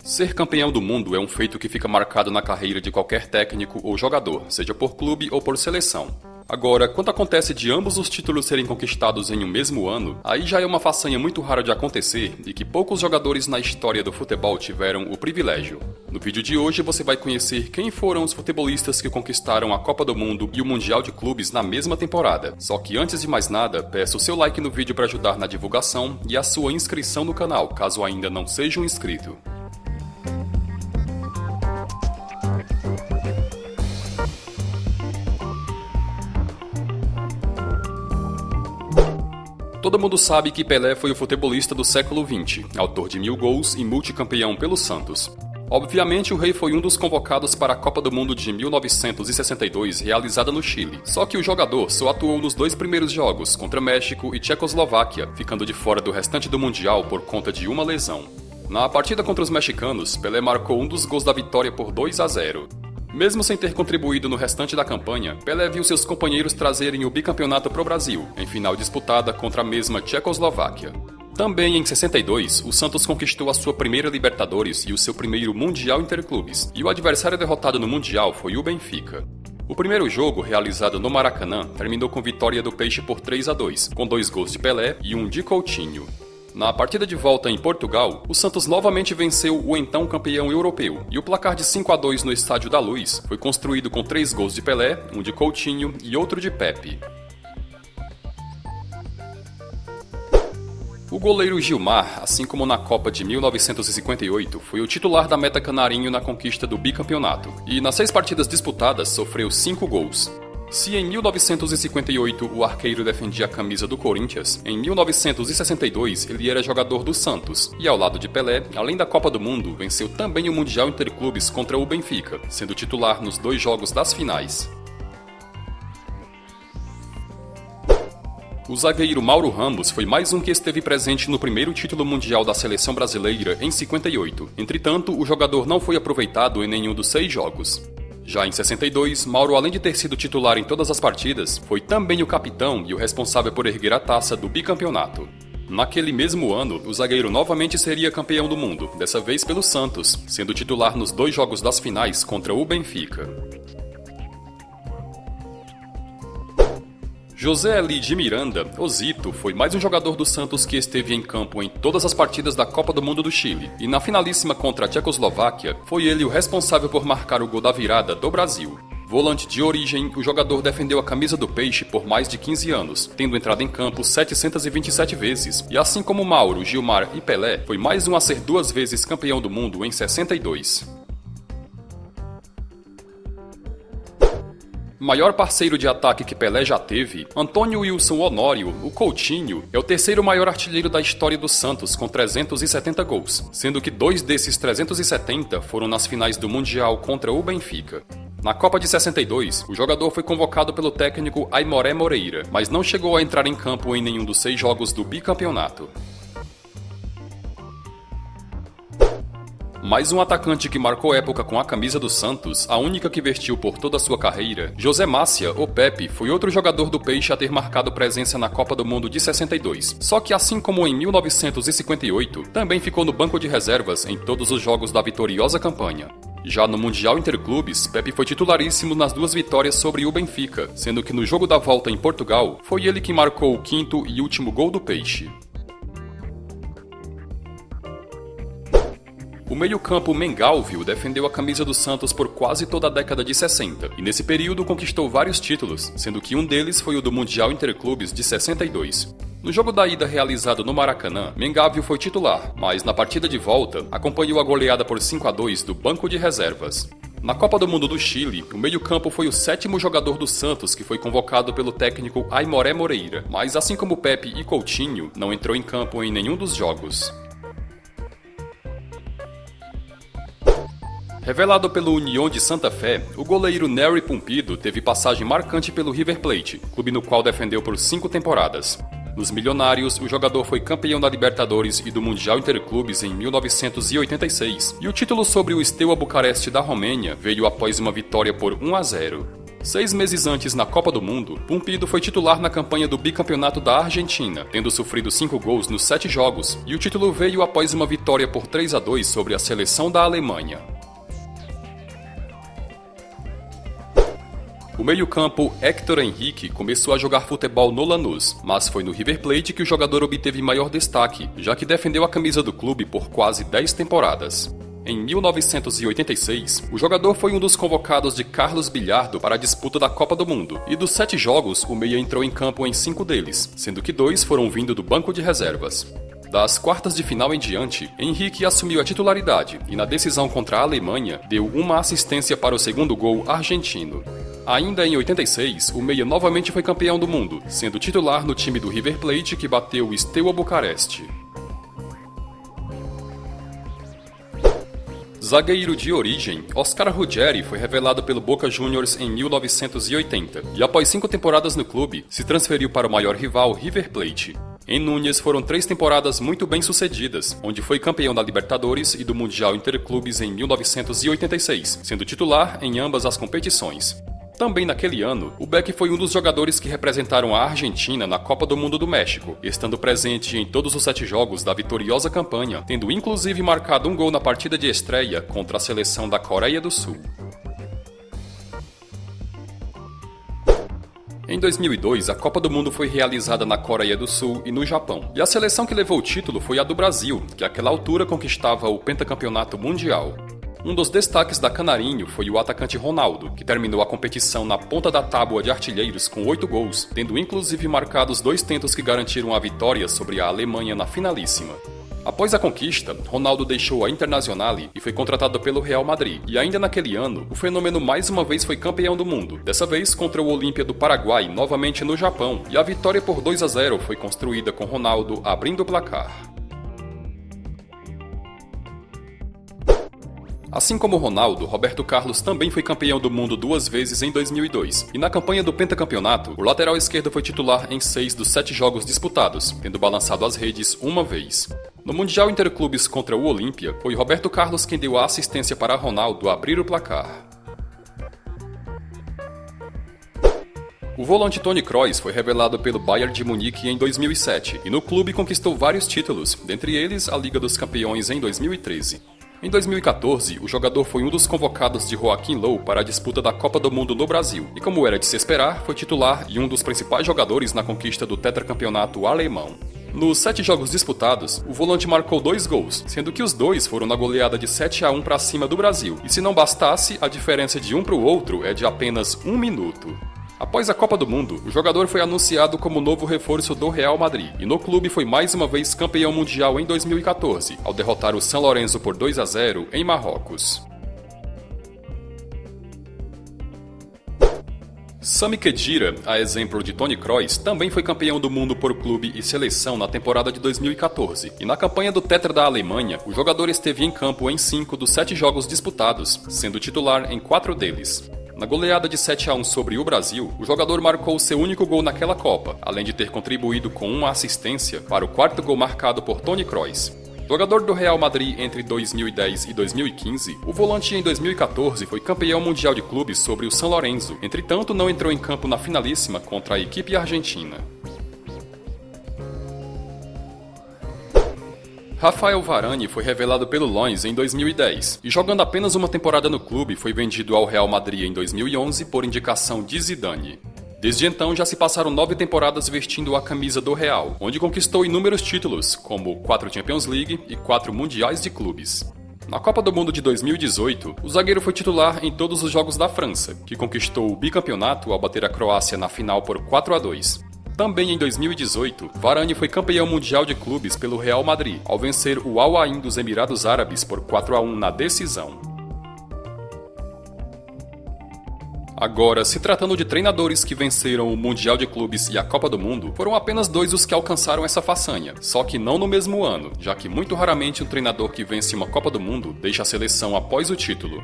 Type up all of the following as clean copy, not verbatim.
Ser campeão do mundo é um feito que fica marcado na carreira de qualquer técnico ou jogador, seja por clube ou por seleção. Agora, quando acontece de ambos os títulos serem conquistados em um mesmo ano, aí já é uma façanha muito rara de acontecer e que poucos jogadores na história do futebol tiveram o privilégio. No vídeo de hoje você vai conhecer quem foram os futebolistas que conquistaram a Copa do Mundo e o Mundial de Clubes na mesma temporada. Só que antes de mais nada, peço o seu like no vídeo para ajudar na divulgação e a sua inscrição no canal, caso ainda não seja um inscrito. Todo mundo sabe que Pelé foi o futebolista do século XX, autor de 1000 gols e multicampeão pelo Santos. Obviamente, o Rei foi um dos convocados para a Copa do Mundo de 1962, realizada no Chile. Só que o jogador só atuou nos 2 primeiros jogos, contra México e Tchecoslováquia, ficando de fora do restante do Mundial por conta de uma lesão. Na partida contra os mexicanos, Pelé marcou um dos gols da vitória por 2-0. Mesmo sem ter contribuído no restante da campanha, Pelé viu seus companheiros trazerem o bicampeonato para o Brasil, em final disputada contra a mesma Tchecoslováquia. Também em 62, o Santos conquistou a sua primeira Libertadores e o seu primeiro Mundial Interclubes, e o adversário derrotado no Mundial foi o Benfica. O primeiro jogo, realizado no Maracanã, terminou com vitória do Peixe por 3-2, com 2 gols de Pelé e um de Coutinho. Na partida de volta em Portugal, o Santos novamente venceu o então campeão europeu, e o placar de 5-2 no Estádio da Luz foi construído com 3 gols de Pelé, um de Coutinho e outro de Pepe. O goleiro Gilmar, assim como na Copa de 1958, foi o titular da Meta Canarinho na conquista do bicampeonato, e nas 6 partidas disputadas sofreu 5 gols. Se em 1958 o arqueiro defendia a camisa do Corinthians, em 1962 ele era jogador do Santos, e ao lado de Pelé, além da Copa do Mundo, venceu também o Mundial Interclubes contra o Benfica, sendo titular nos 2 jogos das finais. O zagueiro Mauro Ramos foi mais um que esteve presente no primeiro título mundial da seleção brasileira em 58. Entretanto, o jogador não foi aproveitado em nenhum dos 6 jogos. Já em 62, Mauro, além de ter sido titular em todas as partidas, foi também o capitão e o responsável por erguer a taça do bicampeonato. Naquele mesmo ano, o zagueiro novamente seria campeão do mundo, dessa vez pelo Santos, sendo titular nos 2 jogos das finais contra o Benfica. José Eli de Miranda, Osito, foi mais um jogador do Santos que esteve em campo em todas as partidas da Copa do Mundo do Chile, e na finalíssima contra a Tchecoslováquia, foi ele o responsável por marcar o gol da virada do Brasil. Volante de origem, o jogador defendeu a camisa do Peixe por mais de 15 anos, tendo entrado em campo 727 vezes, e assim como Mauro, Gilmar e Pelé, foi mais um a ser 2 vezes campeão do mundo em 62. Maior parceiro de ataque que Pelé já teve, Antônio Wilson Honório, o Coutinho, é o terceiro maior artilheiro da história do Santos, com 370 gols, sendo que 2 desses 370 foram nas finais do Mundial contra o Benfica. Na Copa de 62, o jogador foi convocado pelo técnico Aimoré Moreira, mas não chegou a entrar em campo em nenhum dos 6 jogos do bicampeonato. Mais um atacante que marcou época com a camisa do Santos, a única que vestiu por toda a sua carreira, José Mácia, ou Pepe, foi outro jogador do Peixe a ter marcado presença na Copa do Mundo de 62. Só que assim como em 1958, também ficou no banco de reservas em todos os jogos da vitoriosa campanha. Já no Mundial Interclubes, Pepe foi titularíssimo nas 2 vitórias sobre o Benfica, sendo que no jogo da volta em Portugal, foi ele que marcou o 5º e último gol do Peixe. O meio-campo Mengalvio defendeu a camisa do Santos por quase toda a década de 60, e nesse período conquistou vários títulos, sendo que um deles foi o do Mundial Interclubes de 62. No jogo da ida realizado no Maracanã, Mengalvio foi titular, mas na partida de volta, acompanhou a goleada por 5-2 do banco de reservas. Na Copa do Mundo do Chile, o meio-campo foi o 7º jogador do Santos que foi convocado pelo técnico Aimoré Moreira, mas assim como Pepe e Coutinho, não entrou em campo em nenhum dos jogos. Revelado pelo União de Santa Fé, o goleiro Nery Pumpido teve passagem marcante pelo River Plate, clube no qual defendeu por 5 temporadas. Nos Milionários, o jogador foi campeão da Libertadores e do Mundial Interclubes em 1986, e o título sobre o Steaua Bucareste da Romênia veio após uma vitória por 1-0. 6 meses antes, na Copa do Mundo, Pumpido foi titular na campanha do bicampeonato da Argentina, tendo sofrido 5 gols nos 7 jogos, e o título veio após uma vitória por 3-2 sobre a seleção da Alemanha. O meio-campo Héctor Henrique começou a jogar futebol no Lanús, mas foi no River Plate que o jogador obteve maior destaque, já que defendeu a camisa do clube por quase 10 temporadas. Em 1986, o jogador foi um dos convocados de Carlos Bilhardo para a disputa da Copa do Mundo, e dos 7 jogos, o meia entrou em campo em 5 deles, sendo que 2 foram vindo do banco de reservas. Das quartas de final em diante, Henrique assumiu a titularidade e na decisão contra a Alemanha deu uma assistência para o segundo gol argentino. Ainda em 86, o meia novamente foi campeão do mundo, sendo titular no time do River Plate que bateu o Steaua Bucareste. Zagueiro de origem, Oscar Ruggeri foi revelado pelo Boca Juniors em 1980 e após 5 temporadas no clube, se transferiu para o maior rival River Plate. Em Núñez foram 3 temporadas muito bem sucedidas, onde foi campeão da Libertadores e do Mundial Interclubes em 1986, sendo titular em ambas as competições. Também naquele ano, o Beck foi um dos jogadores que representaram a Argentina na Copa do Mundo do México, estando presente em todos os 7 jogos da vitoriosa campanha, tendo inclusive marcado um gol na partida de estreia contra a seleção da Coreia do Sul. Em 2002, a Copa do Mundo foi realizada na Coreia do Sul e no Japão, e a seleção que levou o título foi a do Brasil, que àquela altura conquistava o pentacampeonato mundial. Um dos destaques da Canarinho foi o atacante Ronaldo, que terminou a competição na ponta da tábua de artilheiros com 8 gols, tendo inclusive marcado os 2 tentos que garantiram a vitória sobre a Alemanha na finalíssima. Após a conquista, Ronaldo deixou a Internazionale e foi contratado pelo Real Madrid, e ainda naquele ano, o fenômeno mais uma vez foi campeão do mundo, dessa vez contra o Olímpia do Paraguai, novamente no Japão, e a vitória por 2-0 foi construída com Ronaldo abrindo o placar. Assim como Ronaldo, Roberto Carlos também foi campeão do mundo 2 vezes em 2002, e na campanha do pentacampeonato, o lateral esquerdo foi titular em 6 dos 7 jogos disputados, tendo balançado as redes uma vez. No Mundial Interclubes contra o Olímpia, foi Roberto Carlos quem deu a assistência para Ronaldo abrir o placar. O volante Toni Kroos foi revelado pelo Bayern de Munique em 2007, e no clube conquistou vários títulos, dentre eles a Liga dos Campeões em 2013. Em 2014, o jogador foi um dos convocados de Joachim Löw para a disputa da Copa do Mundo no Brasil, e como era de se esperar, foi titular e um dos principais jogadores na conquista do tetracampeonato alemão. Nos 7 jogos disputados, o volante marcou 2 gols, sendo que os 2 foram na goleada de 7-1 para cima do Brasil, e se não bastasse, a diferença de um para o outro é de apenas 1 minuto. Após a Copa do Mundo, o jogador foi anunciado como novo reforço do Real Madrid, e no clube foi mais uma vez campeão mundial em 2014, ao derrotar o San Lorenzo por 2-0 em Marrocos. Sami Khedira, a exemplo de Toni Kroos, também foi campeão do mundo por clube e seleção na temporada de 2014, e na campanha do Tetra da Alemanha, o jogador esteve em campo em 5 dos 7 jogos disputados, sendo titular em 4 deles. Na goleada de 7-1 sobre o Brasil, o jogador marcou seu único gol naquela Copa, além de ter contribuído com uma assistência para o 4º gol marcado por Toni Kroos. Jogador do Real Madrid entre 2010 e 2015, o volante em 2014 foi campeão mundial de clubes sobre o San Lorenzo, entretanto não entrou em campo na finalíssima contra a equipe argentina. Rafael Varane foi revelado pelo Lens em 2010 e, jogando apenas uma temporada no clube, foi vendido ao Real Madrid em 2011 por indicação de Zidane. Desde então já se passaram 9 temporadas vestindo a camisa do Real, onde conquistou inúmeros títulos, como 4 Champions League e 4 Mundiais de Clubes. Na Copa do Mundo de 2018, o zagueiro foi titular em todos os jogos da França, que conquistou o bicampeonato ao bater a Croácia na final por 4-2. Também em 2018, Varane foi campeão mundial de clubes pelo Real Madrid, ao vencer o Al Ain dos Emirados Árabes por 4-1 na decisão. Agora, se tratando de treinadores que venceram o Mundial de Clubes e a Copa do Mundo, foram apenas 2 os que alcançaram essa façanha, só que não no mesmo ano, já que muito raramente um treinador que vence uma Copa do Mundo deixa a seleção após o título.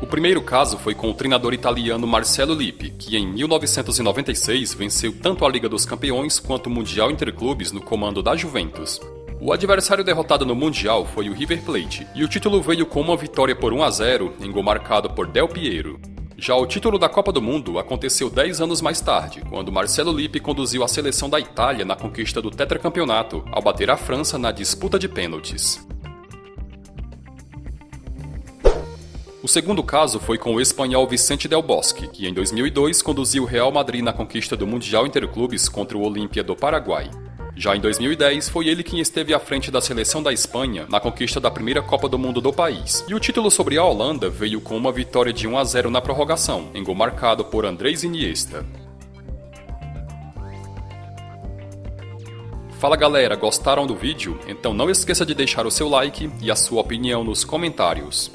O primeiro caso foi com o treinador italiano Marcello Lippi, que em 1996 venceu tanto a Liga dos Campeões quanto o Mundial Interclubes no comando da Juventus. O adversário derrotado no Mundial foi o River Plate, e o título veio com uma vitória por 1-0 em gol marcado por Del Piero. Já o título da Copa do Mundo aconteceu 10 anos mais tarde, quando Marcelo Lippi conduziu a seleção da Itália na conquista do tetracampeonato, ao bater a França na disputa de pênaltis. O segundo caso foi com o espanhol Vicente Del Bosque, que em 2002 conduziu o Real Madrid na conquista do Mundial Interclubes contra o Olímpia do Paraguai. Já em 2010, foi ele quem esteve à frente da seleção da Espanha na conquista da primeira Copa do Mundo do país. E o título sobre a Holanda veio com uma vitória de 1-0 na prorrogação, em gol marcado por Andrés Iniesta. Fala galera, gostaram do vídeo? Então não esqueça de deixar o seu like e a sua opinião nos comentários.